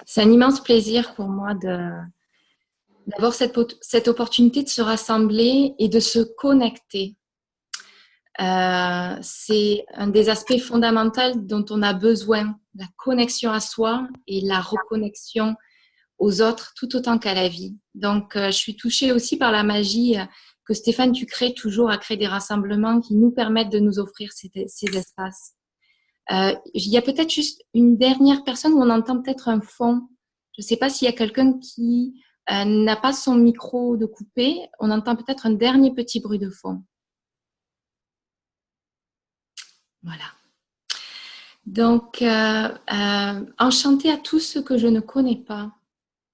C'est un immense plaisir pour moi d'avoir cette opportunité de se rassembler et de se connecter. C'est un des aspects fondamentaux dont on a besoin, la connexion à soi et la reconnexion aux autres tout autant qu'à la vie. Donc, je suis touchée aussi par la magie que Stéphane, tu crées toujours à créer des rassemblements qui nous permettent de nous offrir ces espaces. Il y a peut-être juste une dernière personne où on entend peut-être un fond. Je ne sais pas s'il y a quelqu'un qui n'a pas son micro de coupé. On entend peut-être un dernier petit bruit de fond. Voilà. Donc, enchantée à tous ceux que je ne connais pas.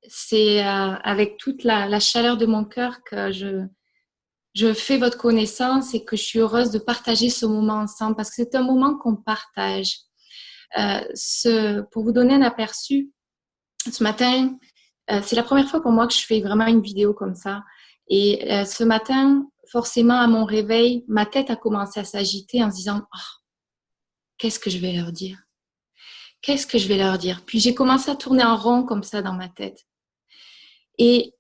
C'est avec toute la chaleur de mon cœur que je fais votre connaissance et que je suis heureuse de partager ce moment ensemble parce que c'est un moment qu'on partage. Pour vous donner un aperçu, ce matin, c'est la première fois pour moi que je fais vraiment une vidéo comme ça. Et ce matin, forcément, à mon réveil, ma tête a commencé à s'agiter en se disant oh, qu'est-ce que je vais leur dire? Qu'est-ce que je vais leur dire? Puis j'ai commencé à tourner en rond comme ça dans ma tête. Et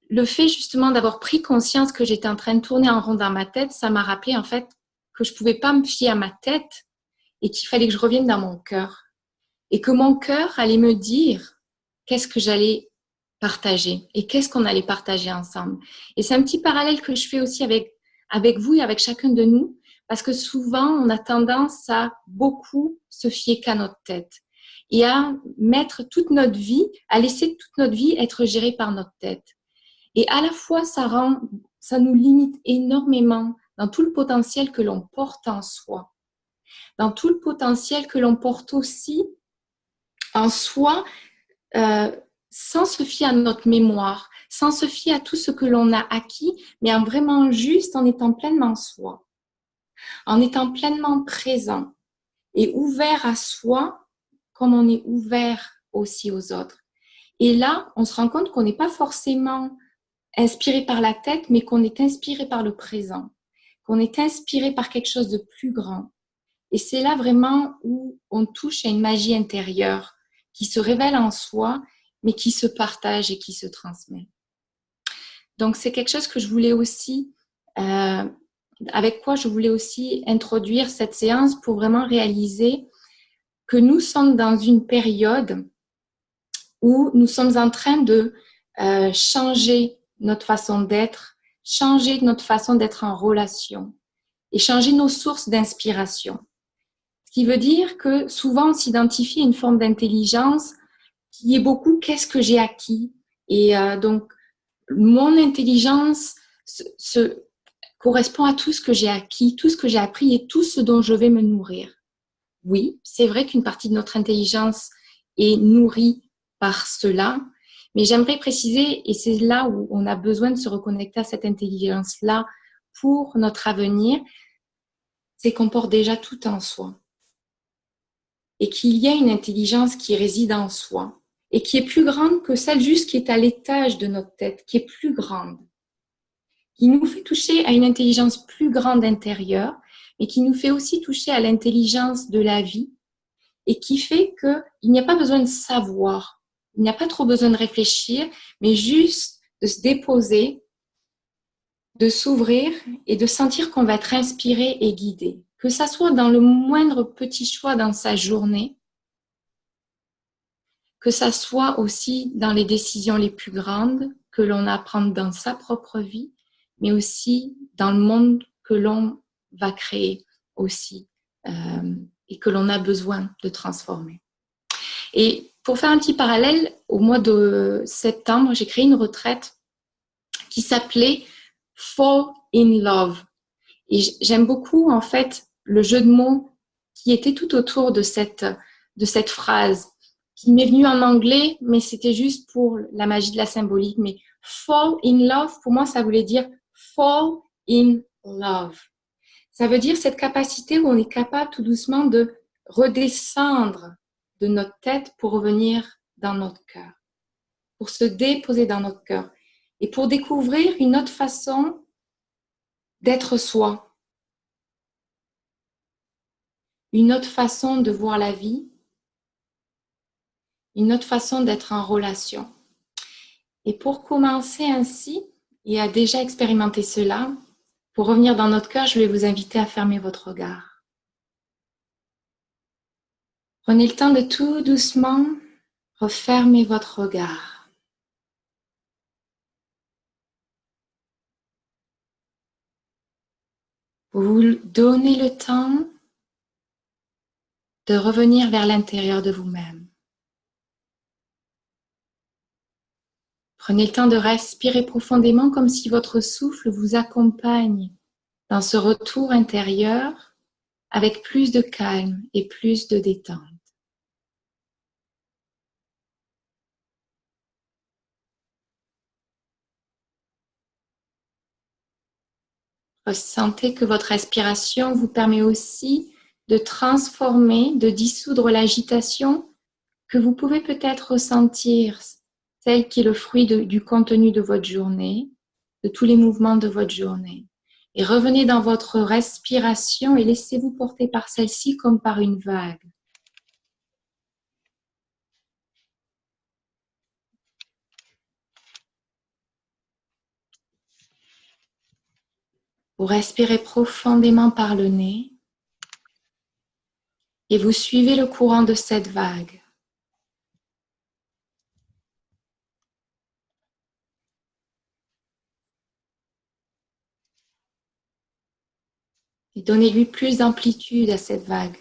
le fait justement d'avoir pris conscience que j'étais en train de tourner en rond dans ma tête, ça m'a rappelé en fait que je ne pouvais pas me fier à ma tête et qu'il fallait que je revienne dans mon cœur. Et que mon cœur allait me dire qu'est-ce que j'allais partager et qu'est-ce qu'on allait partager ensemble. Et c'est un petit parallèle que je fais aussi avec vous et avec chacun de nous, parce que souvent, on a tendance à beaucoup se fier qu'à notre tête et à mettre toute notre vie, à laisser toute notre vie être gérée par notre tête. Et à la fois, ça nous limite énormément dans tout le potentiel que l'on porte en soi, dans tout le potentiel que l'on porte aussi en soi, euh, sans se fier à notre mémoire, sans se fier à tout ce que l'on a acquis, mais en vraiment juste en étant pleinement soi, en étant pleinement présent et ouvert à soi comme on est ouvert aussi aux autres. Et là, on se rend compte qu'on n'est pas forcément inspiré par la tête, mais qu'on est inspiré par le présent, qu'on est inspiré par quelque chose de plus grand. Et c'est là vraiment où on touche à une magie intérieure qui se révèle en soi, mais qui se partage et qui se transmet. Donc, c'est quelque chose que je voulais aussi, avec quoi je voulais aussi introduire cette séance pour vraiment réaliser que nous sommes dans une période où nous sommes en train de changer notre façon d'être, changer notre façon d'être en relation et changer nos sources d'inspiration. Ce qui veut dire que souvent on s'identifie à une forme d'intelligence qui est beaucoup qu'est-ce que j'ai acquis. Et donc, mon intelligence correspond à tout ce que j'ai acquis, tout ce que j'ai appris et tout ce dont je vais me nourrir. Oui, c'est vrai qu'une partie de notre intelligence est nourrie par cela, mais j'aimerais préciser, et c'est là où on a besoin de se reconnecter à cette intelligence-là pour notre avenir, c'est qu'on porte déjà tout en soi et qu'il y a une intelligence qui réside en soi et qui est plus grande que celle juste qui est à l'étage de notre tête, qui est plus grande, qui nous fait toucher à une intelligence plus grande intérieure, mais qui nous fait aussi toucher à l'intelligence de la vie et qui fait qu'il n'y a pas besoin de savoir, il n'y a pas trop besoin de réfléchir, mais juste de se déposer, de s'ouvrir et de sentir qu'on va être inspiré et guidé. Que ça soit dans le moindre petit choix dans sa journée, que ça soit aussi dans les décisions les plus grandes que l'on a à prendre dans sa propre vie, mais aussi dans le monde que l'on va créer aussi et que l'on a besoin de transformer. Et pour faire un petit parallèle, au mois de septembre, j'ai créé une retraite qui s'appelait Fall in Love. Et j'aime beaucoup, en fait, le jeu de mots qui était tout autour de cette phrase, qui m'est venue en anglais, mais c'était juste pour la magie de la symbolique. Mais Fall in Love, pour moi, ça voulait dire Fall in Love. Ça veut dire cette capacité où on est capable tout doucement de redescendre de notre tête pour revenir dans notre cœur, pour se déposer dans notre cœur et pour découvrir une autre façon d'être soi, une autre façon de voir la vie une autre façon d'être en relation. Et pour commencer ainsi, et à déjà expérimenter cela, pour revenir dans notre cœur, je vais vous inviter à fermer votre regard. Prenez le temps de tout doucement refermer votre regard. Vous donnez le temps de revenir vers l'intérieur de vous-même. Prenez le temps de respirer profondément comme si votre souffle vous accompagne dans ce retour intérieur avec plus de calme et plus de détente. Ressentez que votre respiration vous permet aussi de transformer, de dissoudre l'agitation que vous pouvez peut-être ressentir, celle qui est le fruit du contenu de votre journée, de tous les mouvements de votre journée. Et revenez dans votre respiration et laissez-vous porter par celle-ci comme par une vague. Vous respirez profondément par le nez et vous suivez le courant de cette vague. Et donnez-lui plus d'amplitude à cette vague.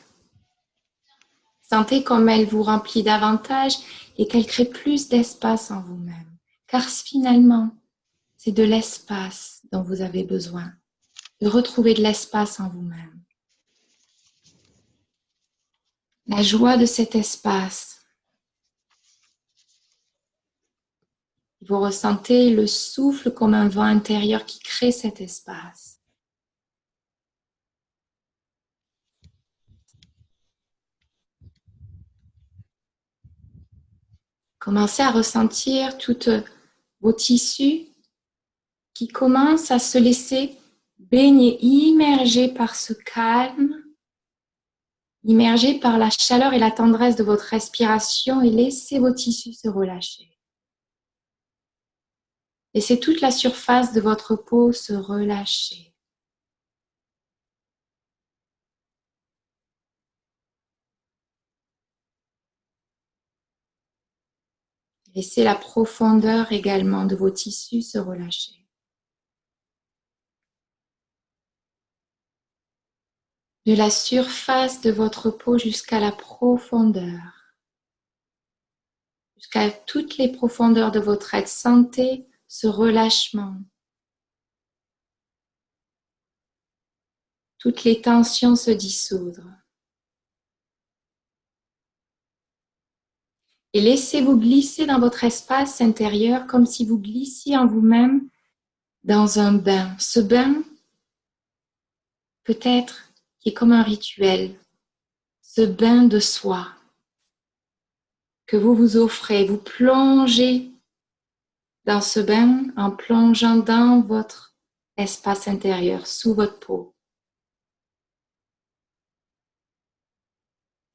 Sentez comme elle vous remplit davantage et qu'elle crée plus d'espace en vous-même. Car finalement, c'est de l'espace dont vous avez besoin, de retrouver de l'espace en vous-même. La joie de cet espace. Vous ressentez le souffle comme un vent intérieur qui crée cet espace. Commencez à ressentir toutes vos tissus qui commencent à se laisser baigner, immerger par ce calme, immerger par la chaleur et la tendresse de votre respiration et laissez vos tissus se relâcher. Laissez toute la surface de votre peau se relâcher. Laissez la profondeur également de vos tissus se relâcher. De la surface de votre peau jusqu'à la profondeur, jusqu'à toutes les profondeurs de votre être. Sentez ce relâchement. Toutes les tensions se dissoudre. Et laissez-vous glisser dans votre espace intérieur comme si vous glissiez en vous-même dans un bain. Ce bain, peut-être, qui est comme un rituel. Ce bain de soi que vous vous offrez. Vous plongez dans ce bain en plongeant dans votre espace intérieur, sous votre peau.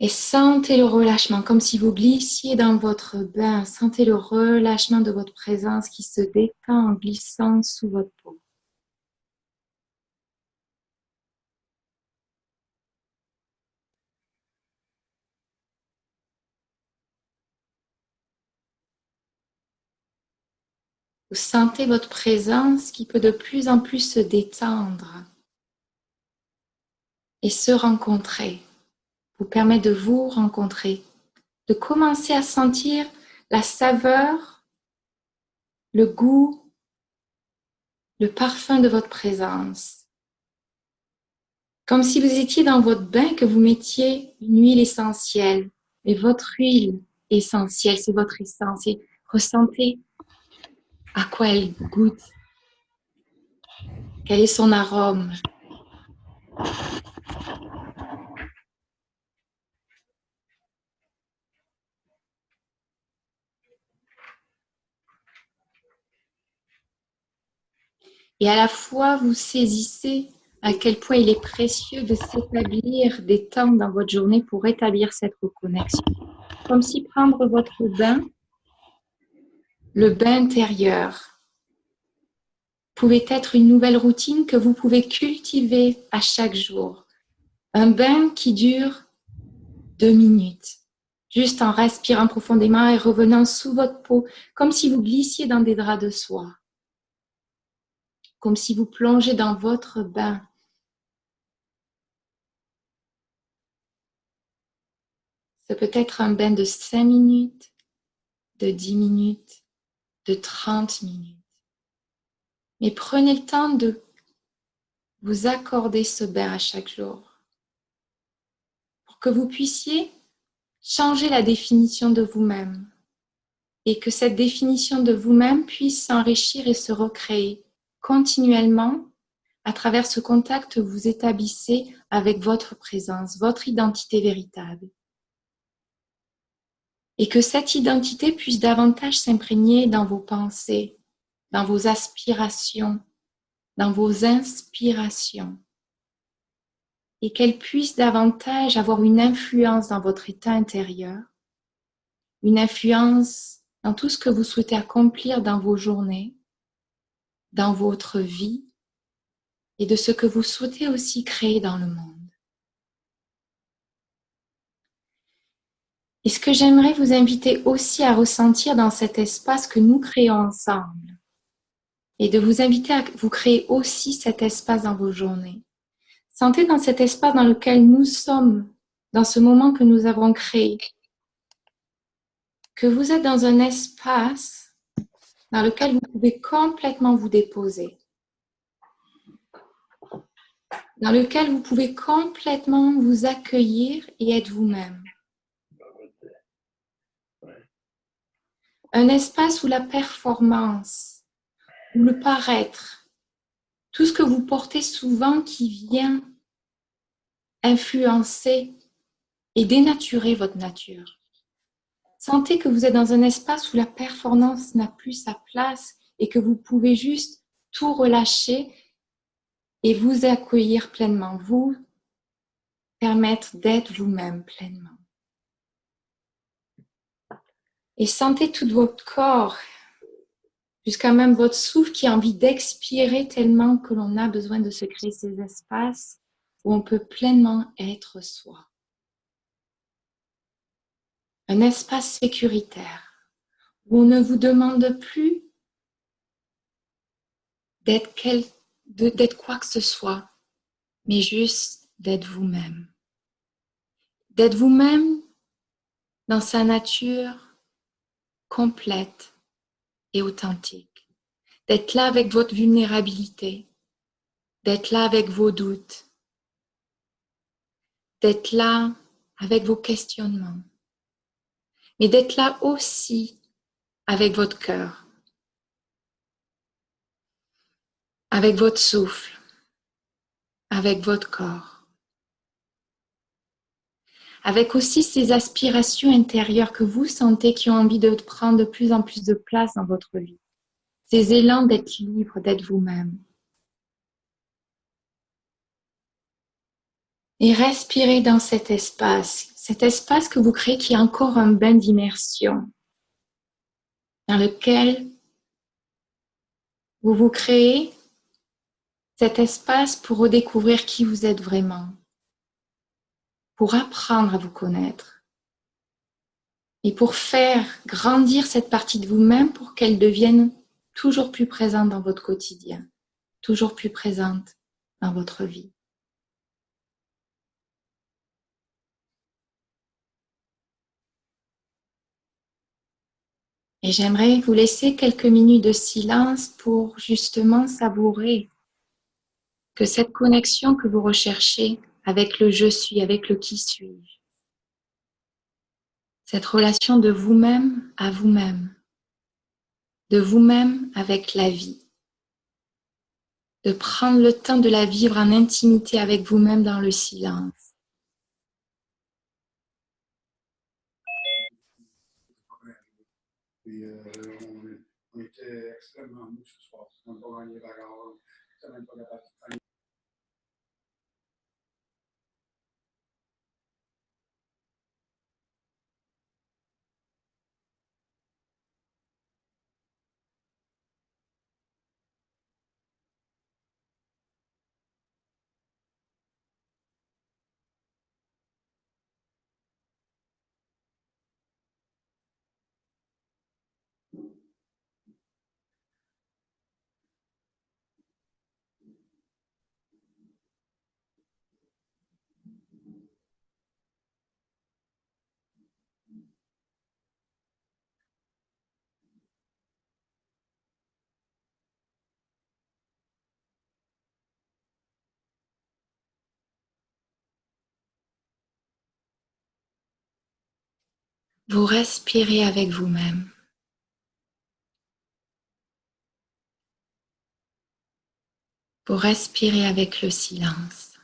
Et sentez le relâchement, comme si vous glissiez dans votre bain. Sentez le relâchement de votre présence qui se détend en glissant sous votre peau. Vous sentez votre présence qui peut de plus en plus se détendre et se rencontrer. Vous permet de vous rencontrer, de commencer à sentir la saveur, le goût, le parfum de votre présence. Comme si vous étiez dans votre bain, que vous mettiez une huile essentielle. Et votre huile essentielle, c'est votre essence. Et ressentez à quoi elle goûte. Quel est son arôme. Et à la fois, vous saisissez à quel point il est précieux de s'établir des temps dans votre journée pour établir cette reconnexion. comme si prendre votre bain, le bain intérieur, pouvait être une nouvelle routine que vous pouvez cultiver à chaque jour. Un bain qui dure 2 minutes, juste en respirant profondément et revenant sous votre peau, comme si vous glissiez dans des draps de soie, comme si vous plongez dans votre bain. C'est peut-être un bain de 5 minutes, de 10 minutes, de 30 minutes. Mais prenez le temps de vous accorder ce bain à chaque jour pour que vous puissiez changer la définition de vous-même et que cette définition de vous-même puisse s'enrichir et se recréer continuellement à travers ce contact que vous établissez avec votre présence, votre identité véritable. Et que cette identité puisse davantage s'imprégner dans vos pensées, dans vos aspirations, dans vos inspirations. Et qu'elle puisse davantage avoir une influence dans votre état intérieur, une influence dans tout ce que vous souhaitez accomplir dans vos journées, dans votre vie, et de ce que vous souhaitez aussi créer dans le monde. Et ce que j'aimerais vous inviter aussi à ressentir dans cet espace que nous créons ensemble, et de vous inviter à vous créer aussi cet espace dans vos journées. Sentez dans cet espace dans lequel nous sommes, dans ce moment que nous avons créé, que vous êtes dans un espace dans lequel vous pouvez complètement vous déposer, dans lequel vous pouvez complètement vous accueillir et être vous-même. Un espace où la performance, où le paraître, tout ce que vous portez souvent qui vient influencer et dénaturer votre nature. Sentez que vous êtes dans un espace où la performance n'a plus sa place et que vous pouvez juste tout relâcher et vous accueillir pleinement, vous permettre d'être vous-même pleinement. Et sentez tout votre corps, jusqu'à même votre souffle qui a envie d'expirer tellement que l'on a besoin de se créer ces espaces où on peut pleinement être soi. Un espace sécuritaire où on ne vous demande plus d'être quoi que ce soit, mais juste d'être vous-même. D'être vous-même dans sa nature complète et authentique. D'être là avec votre vulnérabilité, d'être là avec vos doutes, d'être là avec vos questionnements, mais d'être là aussi avec votre cœur, avec votre souffle, avec votre corps, avec aussi ces aspirations intérieures que vous sentez qui ont envie de prendre de plus en plus de place dans votre vie, ces élans d'être libre, d'être vous-même. Et respirez dans cet espace que vous créez qui est encore un bain d'immersion, dans lequel vous vous créez cet espace pour redécouvrir qui vous êtes vraiment, pour apprendre à vous connaître et pour faire grandir cette partie de vous-même pour qu'elle devienne toujours plus présente dans votre quotidien, toujours plus présente dans votre vie. Et j'aimerais vous laisser quelques minutes de silence pour justement savourer que cette connexion que vous recherchez avec le je suis, avec le qui suis-je, cette relation de vous-même à vous-même, de vous-même avec la vie, de prendre le temps de la vivre en intimité avec vous-même dans le silence. Puis on était extrêmement mou ce soir. On n'a pas gagné la bagarre. On même pas capable de Vous respirez avec vous-même. Vous respirez avec le silence.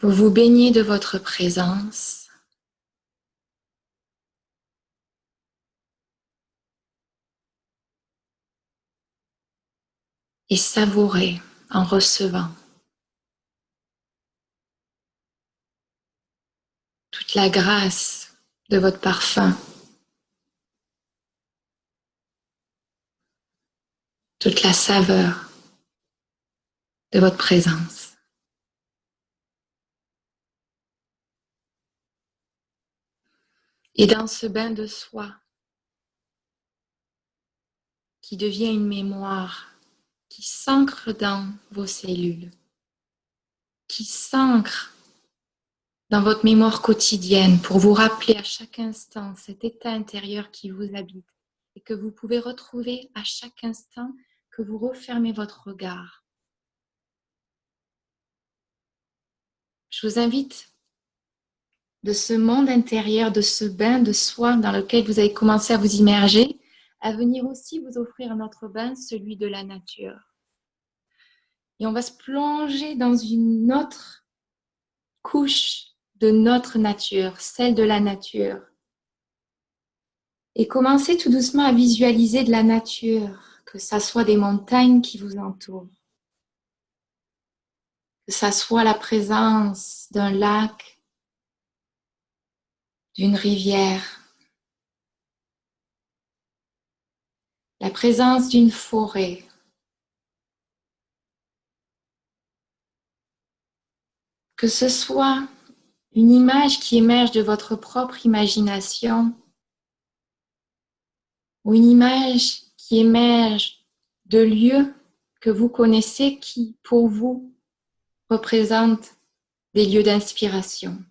Vous vous baignez de votre présence. Et savourez en recevant toute la grâce de votre parfum, toute la saveur de votre présence. Et dans ce bain de soi qui devient une mémoire, qui s'ancre dans vos cellules, qui s'ancre dans votre mémoire quotidienne pour vous rappeler à chaque instant cet état intérieur qui vous habite et que vous pouvez retrouver à chaque instant que vous refermez votre regard. Je vous invite de ce monde intérieur, de ce bain de soi dans lequel vous avez commencé à vous immerger, à venir aussi vous offrir un autre bain, celui de la nature. Et on va se plonger dans une autre couche de notre nature, celle de la nature. Et commencez tout doucement à visualiser de la nature, que ça soit des montagnes qui vous entourent, que ça soit la présence d'un lac, d'une rivière, la présence d'une forêt. Que ce soit une image qui émerge de votre propre imagination ou une image qui émerge de lieux que vous connaissez qui, pour vous, représentent des lieux d'inspiration.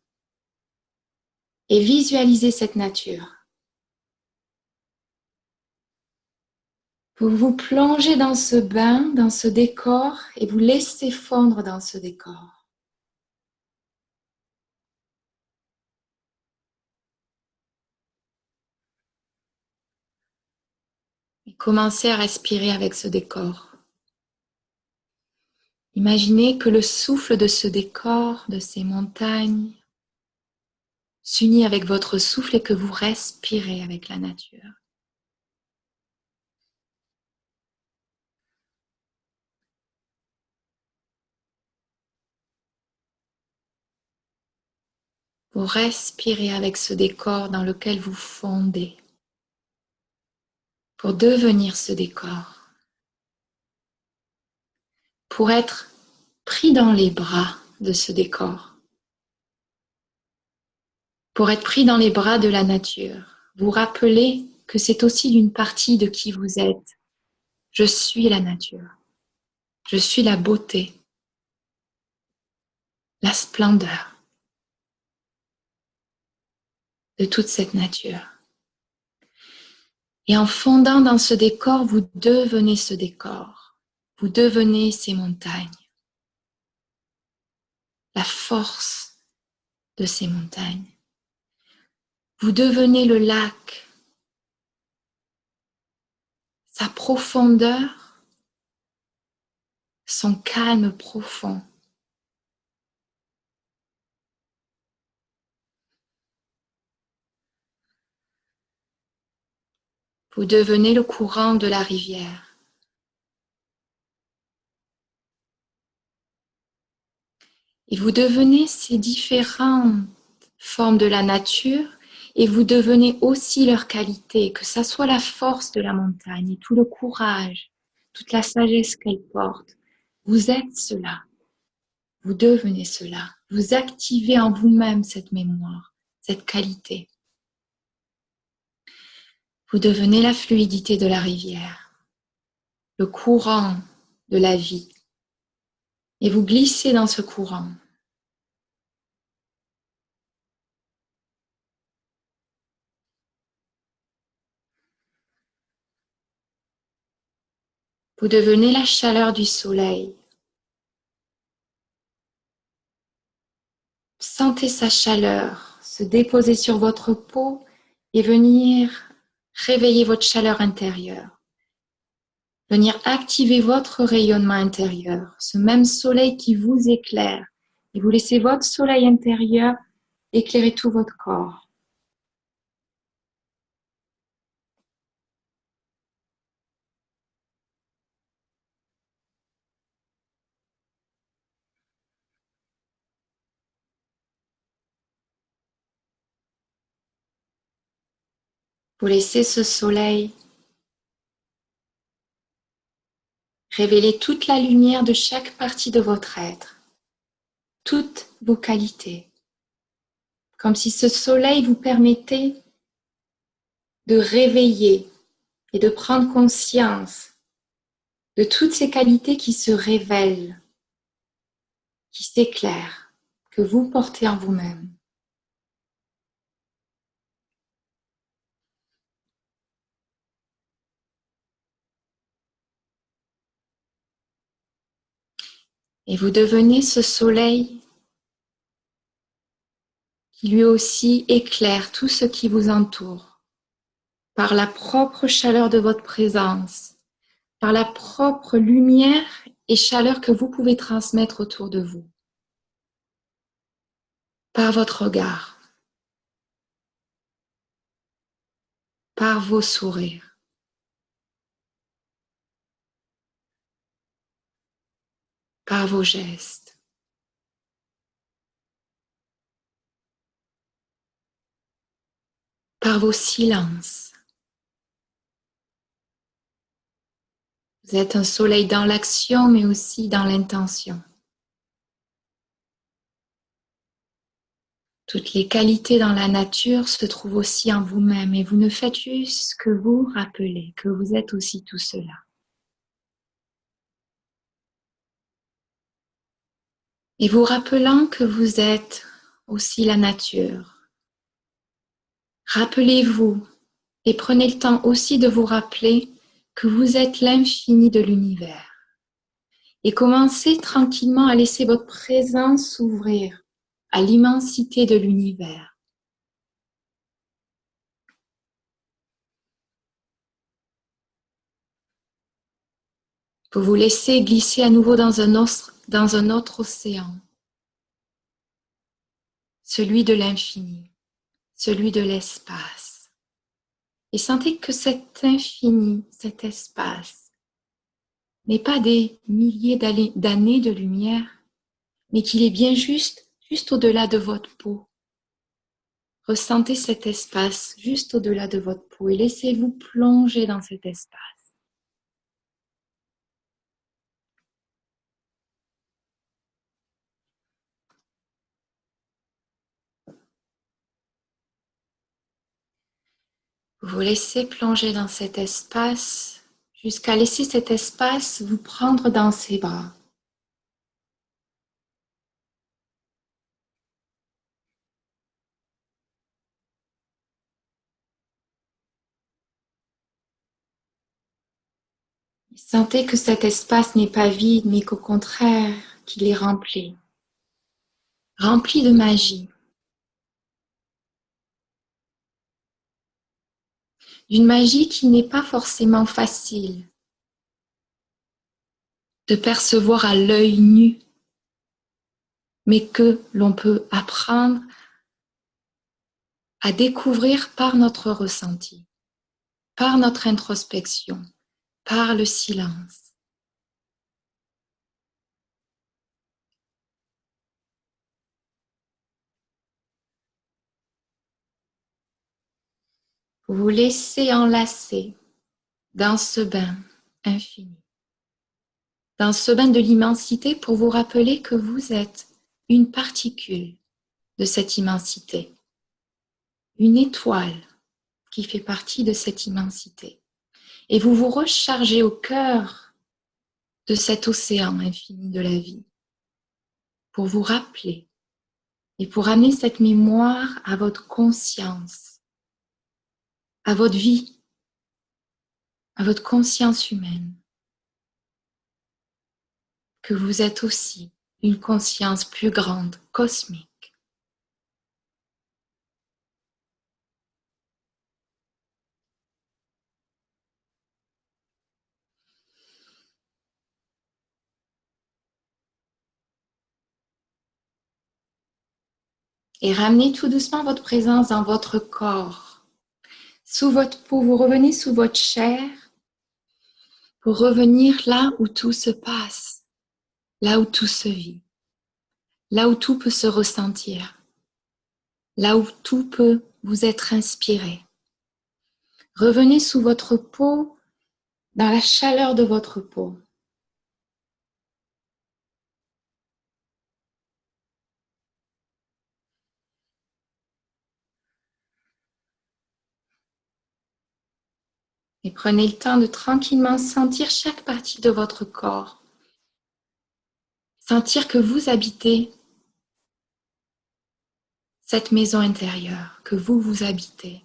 Et visualisez cette nature. Vous vous plongez dans ce bain, dans ce décor et vous laissez fondre dans ce décor. Et commencez à respirer avec ce décor. Imaginez que le souffle de ce décor, de ces montagnes, s'unit avec votre souffle et que vous respirez avec la nature. Vous respirez avec ce décor dans lequel vous fondez pour devenir ce décor, pour être pris dans les bras de ce décor, pour être pris dans les bras de la nature. Vous rappelez que c'est aussi une partie de qui vous êtes. Je suis la nature. Je suis la beauté, la splendeur de toute cette nature. Et en fondant dans ce décor, vous devenez ce décor. Vous devenez ces montagnes. La force de ces montagnes. Vous devenez le lac. Sa profondeur, son calme profond. Vous devenez le courant de la rivière. Et vous devenez ces différentes formes de la nature et vous devenez aussi leur qualité, que ça soit la force de la montagne et tout le courage, toute la sagesse qu'elle porte. Vous êtes cela. Vous devenez cela. Vous activez en vous-même cette mémoire, cette qualité. Vous devenez la fluidité de la rivière, le courant de la vie. Et vous glissez dans ce courant. Vous devenez la chaleur du soleil. Sentez sa chaleur se déposer sur votre peau et venir réveiller votre chaleur intérieure. Venir activer votre rayonnement intérieur, ce même soleil qui vous éclaire. Et vous laissez votre soleil intérieur éclairer tout votre corps. Vous laissez ce soleil révéler toute la lumière de chaque partie de votre être, toutes vos qualités, comme si ce soleil vous permettait de réveiller et de prendre conscience de toutes ces qualités qui se révèlent, qui s'éclairent, que vous portez en vous-même. Et vous devenez ce soleil qui lui aussi éclaire tout ce qui vous entoure par la propre chaleur de votre présence, par la propre lumière et chaleur que vous pouvez transmettre autour de vous, par votre regard, par vos sourires, par vos gestes. Par vos silences. Vous êtes un soleil dans l'action, mais aussi dans l'intention. Toutes les qualités dans la nature se trouvent aussi en vous-même et vous ne faites juste que vous rappeler que vous êtes aussi tout cela. Et vous rappelant que vous êtes aussi la nature. Rappelez-vous et prenez le temps aussi de vous rappeler que vous êtes l'infini de l'univers. Et commencez tranquillement à laisser votre présence s'ouvrir à l'immensité de l'univers. Vous vous laissez glisser à nouveau dans un autre océan, celui de l'infini, celui de l'espace. Et sentez que cet infini, cet espace, n'est pas des milliers d'années de lumière, mais qu'il est bien juste au-delà de votre peau. Ressentez cet espace juste au-delà de votre peau et laissez-vous plonger dans cet espace. Vous vous laissez plonger dans cet espace jusqu'à laisser cet espace vous prendre dans ses bras. Sentez que cet espace n'est pas vide, mais qu'au contraire, qu'il est rempli. Rempli de magie. D'une magie qui n'est pas forcément facile de percevoir à l'œil nu, mais que l'on peut apprendre à découvrir par notre ressenti, par notre introspection, par le silence. Vous vous laissez enlacer dans ce bain infini, dans ce bain de l'immensité pour vous rappeler que vous êtes une particule de cette immensité, une étoile qui fait partie de cette immensité. Et vous vous rechargez au cœur de cet océan infini de la vie pour vous rappeler et pour amener cette mémoire à votre conscience, à votre vie, à votre conscience humaine, que vous êtes aussi une conscience plus grande, cosmique, Et ramenez tout doucement votre présence dans votre corps. Sous votre peau, vous revenez sous votre chair pour revenir là où tout se passe, là où tout se vit, là où tout peut se ressentir, là où tout peut vous être inspiré. Revenez sous votre peau, dans la chaleur de votre peau. Et prenez le temps de tranquillement sentir chaque partie de votre corps. Sentir que vous habitez cette maison intérieure, que vous habitez.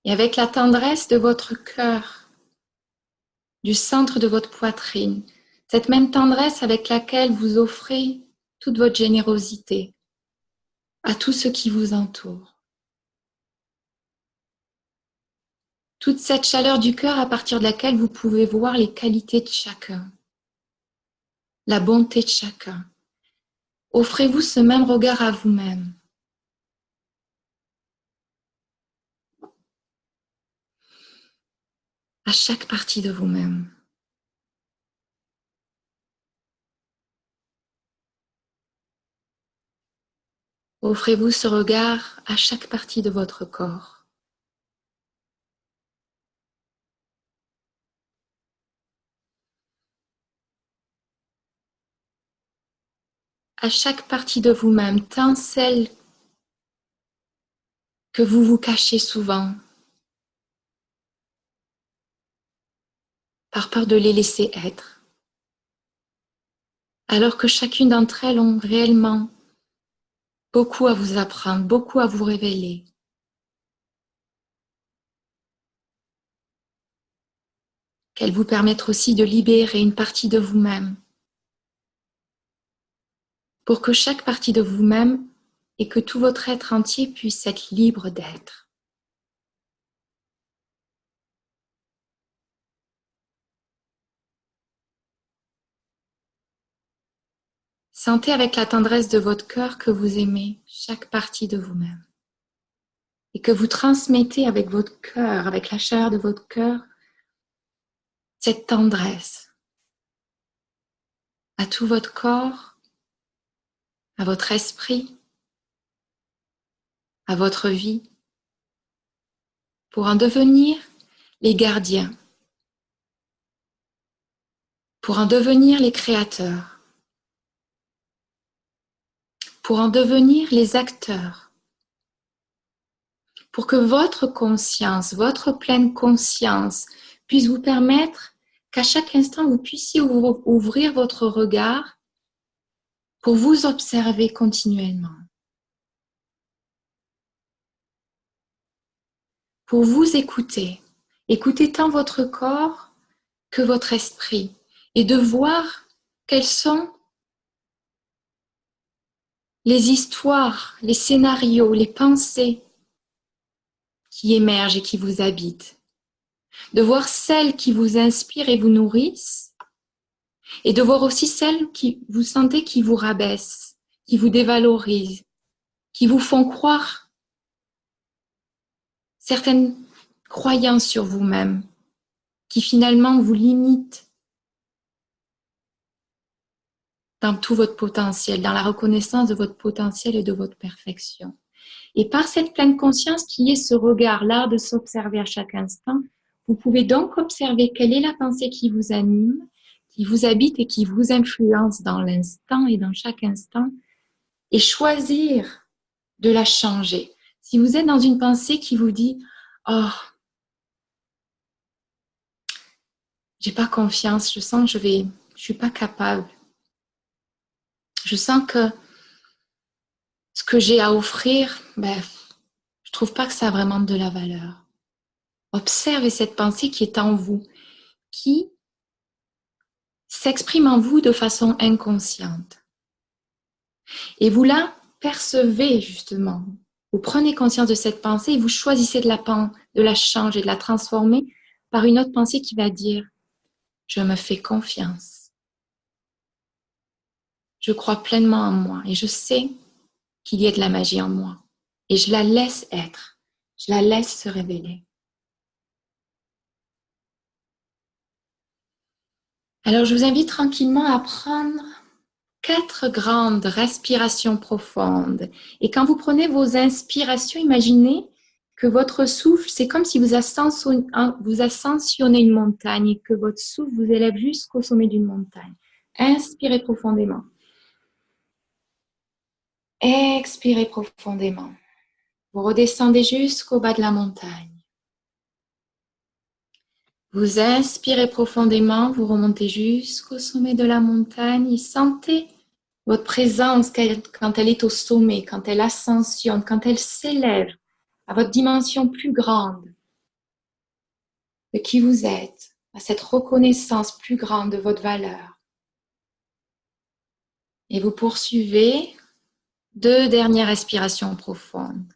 Et avec la tendresse de votre cœur, du centre de votre poitrine, cette même tendresse avec laquelle vous offrez toute votre générosité à tout ce qui vous entoure. Toute cette chaleur du cœur à partir de laquelle vous pouvez voir les qualités de chacun, la bonté de chacun. Offrez-vous ce même regard à vous-même. À chaque partie de vous-même. Offrez-vous ce regard à chaque partie de votre corps. À chaque partie de vous-même, tant celle que vous vous cachez souvent, par peur de les laisser être, alors que chacune d'entre elles ont réellement beaucoup à vous apprendre, beaucoup à vous révéler. Qu'elles vous permettent aussi de libérer une partie de vous-même, pour que chaque partie de vous-même et que tout votre être entier puisse être libre d'être. Sentez avec la tendresse de votre cœur que vous aimez chaque partie de vous-même et que vous transmettez avec votre cœur, avec la chaleur de votre cœur, cette tendresse à tout votre corps, à votre esprit, à votre vie, pour en devenir les gardiens, pour en devenir les créateurs, pour en devenir les acteurs, pour que votre conscience, votre pleine conscience puisse vous permettre qu'à chaque instant vous puissiez ouvrir votre regard pour vous observer continuellement, pour vous écouter, écouter tant votre corps que votre esprit et de voir quels sont les histoires, les scénarios, les pensées qui émergent et qui vous habitent. De voir celles qui vous inspirent et vous nourrissent et de voir aussi celles qui vous sentez qui vous rabaissent, qui vous dévalorisent, qui vous font croire certaines croyances sur vous-même, qui finalement vous limitent dans tout votre potentiel, dans la reconnaissance de votre potentiel et de votre perfection. Et par cette pleine conscience qui est ce regard, l'art de s'observer à chaque instant, vous pouvez donc observer quelle est la pensée qui vous anime, qui vous habite et qui vous influence dans l'instant et dans chaque instant, et choisir de la changer. Si vous êtes dans une pensée qui vous dit « Oh, j'ai pas confiance, je sens que je suis pas capable. Je sens que ce que j'ai à offrir, je trouve pas que ça a vraiment de la valeur. » Observez cette pensée qui est en vous, qui s'exprime en vous de façon inconsciente. Et vous la percevez justement. Vous prenez conscience de cette pensée et vous choisissez de la changer, de la transformer par une autre pensée qui va dire Je me fais confiance. Je crois pleinement en moi et je sais qu'il y a de la magie en moi. Et je la laisse être. Je la laisse se révéler. Alors, je vous invite tranquillement à prendre 4 grandes respirations profondes. Et quand vous prenez vos inspirations, imaginez que votre souffle, c'est comme si vous ascensionnez une montagne et que votre souffle vous élève jusqu'au sommet d'une montagne. Inspirez profondément. Expirez profondément. Vous redescendez jusqu'au bas de la montagne. Vous inspirez profondément, vous remontez jusqu'au sommet de la montagne et sentez votre présence quand elle est au sommet, quand elle ascensionne, quand elle s'élève à votre dimension plus grande de qui vous êtes, à cette reconnaissance plus grande de votre valeur. Et vous poursuivez 2 dernières respirations profondes.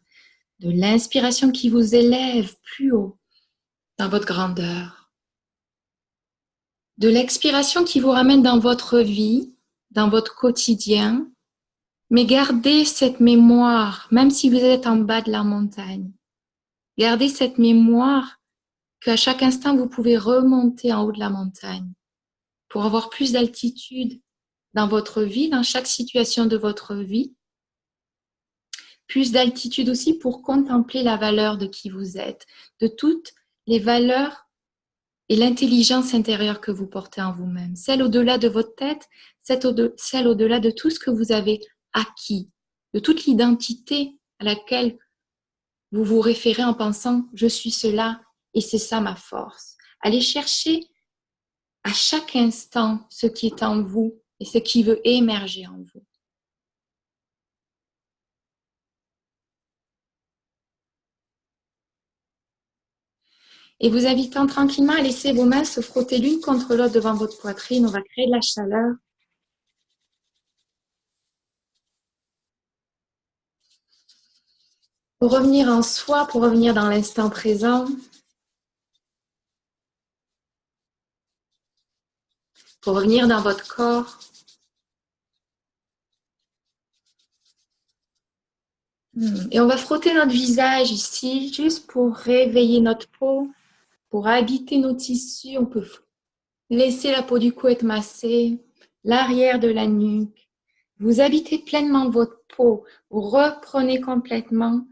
De l'inspiration qui vous élève plus haut dans votre grandeur. De l'expiration qui vous ramène dans votre vie, dans votre quotidien. Mais gardez cette mémoire, même si vous êtes en bas de la montagne. Gardez cette mémoire qu'à chaque instant, vous pouvez remonter en haut de la montagne pour avoir plus d'altitude dans votre vie, dans chaque situation de votre vie. Plus d'altitude aussi pour contempler la valeur de qui vous êtes, de toutes les valeurs et l'intelligence intérieure que vous portez en vous-même. Celle au-delà de votre tête, celle au-delà de tout ce que vous avez acquis, de toute l'identité à laquelle vous vous référez en pensant « je suis cela et c'est ça ma force ». Allez chercher à chaque instant ce qui est en vous et ce qui veut émerger en vous. Et vous invitant tranquillement à laisser vos mains se frotter l'une contre l'autre devant votre poitrine. On va créer de la chaleur. Pour revenir en soi, pour revenir dans l'instant présent. Pour revenir dans votre corps. Et on va frotter notre visage ici, juste pour réveiller notre peau, pour habiter nos tissus. On peut laisser la peau du cou être massée, l'arrière de la nuque. Vous habitez pleinement votre peau. Vous reprenez complètement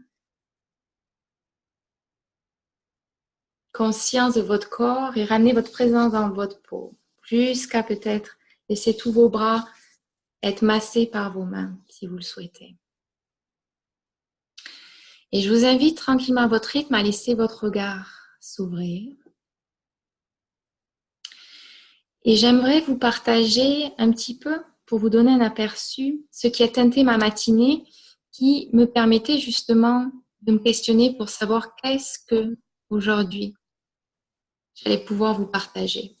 conscience de votre corps et ramenez votre présence dans votre peau. Jusqu'à peut-être laisser tous vos bras être massés par vos mains, si vous le souhaitez. Et je vous invite tranquillement à votre rythme à laisser votre regard s'ouvrir. Et j'aimerais vous partager un petit peu, pour vous donner un aperçu, ce qui a teinté ma matinée, qui me permettait justement de me questionner pour savoir qu'est-ce que aujourd'hui j'allais pouvoir vous partager.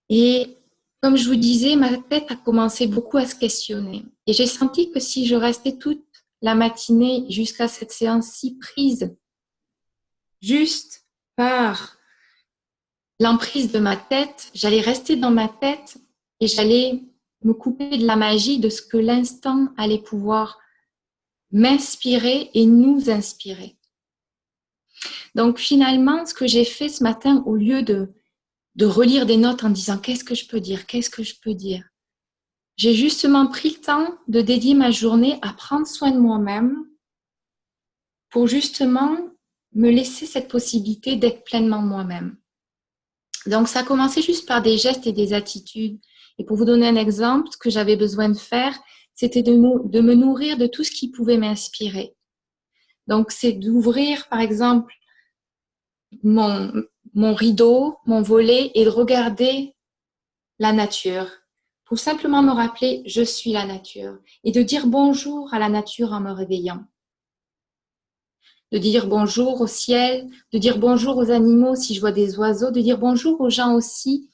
Et comme je vous disais, ma tête a commencé beaucoup à se questionner. Et j'ai senti que si je restais toute la matinée jusqu'à cette séance si prise, juste par l'emprise de ma tête, j'allais rester dans ma tête et j'allais me couper de la magie de ce que l'instant allait pouvoir m'inspirer et nous inspirer. Donc finalement, ce que j'ai fait ce matin, au lieu de relire des notes en disant qu'est-ce que je peux dire, j'ai justement pris le temps de dédier ma journée à prendre soin de moi-même pour justement me laisser cette possibilité d'être pleinement moi-même. Donc, ça a commencé juste par des gestes et des attitudes. Et pour vous donner un exemple, ce que j'avais besoin de faire, c'était de me nourrir de tout ce qui pouvait m'inspirer. Donc, c'est d'ouvrir, par exemple, mon rideau, mon volet et de regarder la nature pour simplement me rappeler « je suis la nature » et de dire bonjour à la nature en me réveillant. De dire bonjour au ciel, de dire bonjour aux animaux si je vois des oiseaux, de dire bonjour aux gens aussi,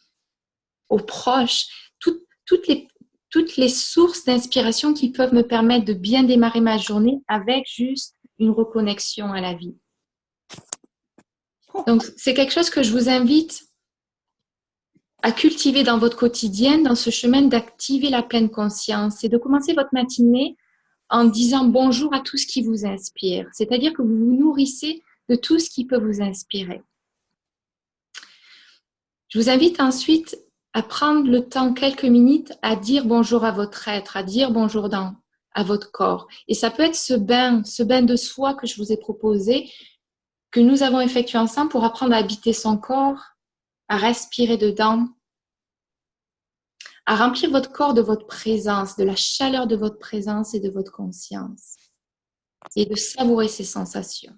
aux proches, toutes les sources d'inspiration qui peuvent me permettre de bien démarrer ma journée avec juste une reconnexion à la vie. Donc, c'est quelque chose que je vous invite à cultiver dans votre quotidien, dans ce chemin d'activer la pleine conscience et de commencer votre matinée en disant bonjour à tout ce qui vous inspire. C'est-à-dire que vous vous nourrissez de tout ce qui peut vous inspirer. Je vous invite ensuite à prendre le temps, quelques minutes, à dire bonjour à votre être, à dire bonjour à votre corps. Et ça peut être ce bain de soi que je vous ai proposé, que nous avons effectué ensemble pour apprendre à habiter son corps, à respirer dedans, à remplir votre corps de votre présence, de la chaleur de votre présence et de votre conscience, et de savourer ces sensations.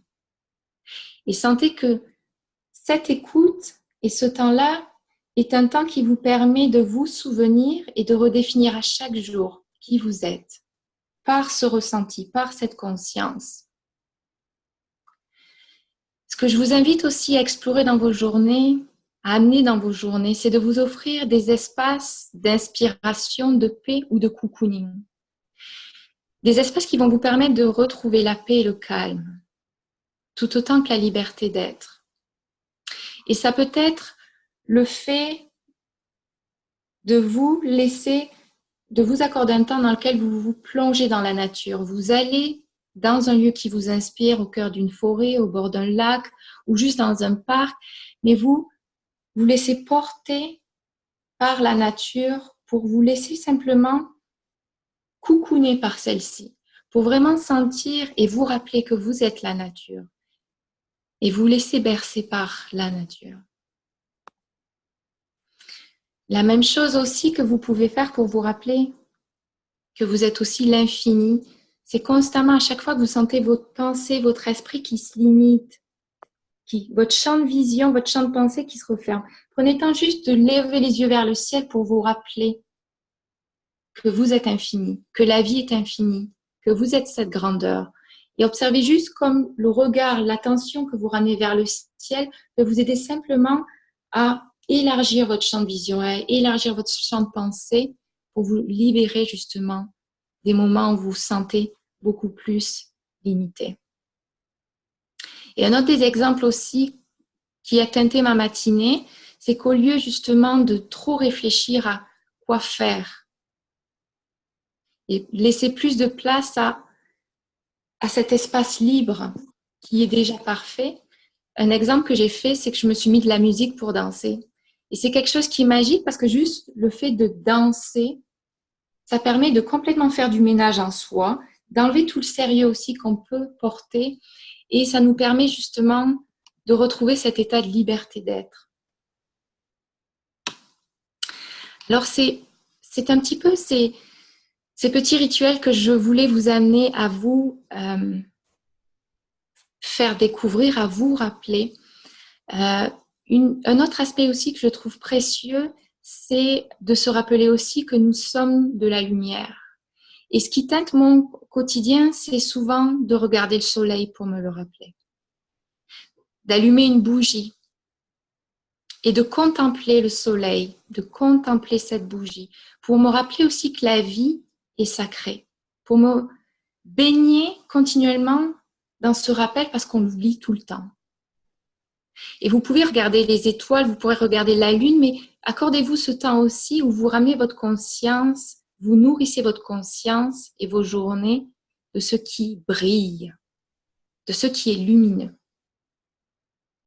Et sentez que cette écoute et ce temps-là est un temps qui vous permet de vous souvenir et de redéfinir à chaque jour qui vous êtes, par ce ressenti, par cette conscience. Ce que je vous invite aussi à explorer dans vos journées, à amener dans vos journées, c'est de vous offrir des espaces d'inspiration, de paix ou de cocooning. Des espaces qui vont vous permettre de retrouver la paix et le calme, tout autant que la liberté d'être. Et ça peut être le fait de vous laisser, de vous accorder un temps dans lequel vous vous plongez dans la nature. Vous allez dans un lieu qui vous inspire, au cœur d'une forêt, au bord d'un lac ou juste dans un parc, mais vous laissez porter par la nature pour vous laisser simplement cocooner par celle-ci, pour vraiment sentir et vous rappeler que vous êtes la nature et vous laisser bercer par la nature. La même chose aussi que vous pouvez faire pour vous rappeler que vous êtes aussi l'infini, c'est constamment, à chaque fois que vous sentez votre pensée, votre esprit qui se limite, votre champ de vision, votre champ de pensée qui se referme. Prenez le temps juste de lever les yeux vers le ciel pour vous rappeler que vous êtes infini, que la vie est infinie, que vous êtes cette grandeur. Et observez juste comme le regard, l'attention que vous ramenez vers le ciel peut vous aider simplement à élargir votre champ de vision, à élargir votre champ de pensée pour vous libérer justement des moments où vous vous sentez beaucoup plus limité. Et un autre des exemples aussi qui a teinté ma matinée, c'est qu'au lieu justement de trop réfléchir à quoi faire et laisser plus de place à cet espace libre qui est déjà parfait, un exemple que j'ai fait, c'est que je me suis mis de la musique pour danser. Et c'est quelque chose qui est magique parce que juste le fait de danser, ça permet de complètement faire du ménage en soi, d'enlever tout le sérieux aussi qu'on peut porter et ça nous permet justement de retrouver cet état de liberté d'être. Alors c'est un petit peu ces petits rituels que je voulais vous amener à vous faire découvrir, à vous rappeler. Un autre aspect aussi que je trouve précieux, c'est de se rappeler aussi que nous sommes de la lumière. Et ce qui teinte mon quotidien, c'est souvent de regarder le soleil pour me le rappeler, d'allumer une bougie et de contempler le soleil, de contempler cette bougie, pour me rappeler aussi que la vie est sacrée, pour me baigner continuellement dans ce rappel parce qu'on l'oublie tout le temps. Et vous pouvez regarder les étoiles, vous pourrez regarder la lune, mais accordez-vous ce temps aussi où vous ramenez votre conscience, vous nourrissez votre conscience et vos journées de ce qui brille, de ce qui est lumineux.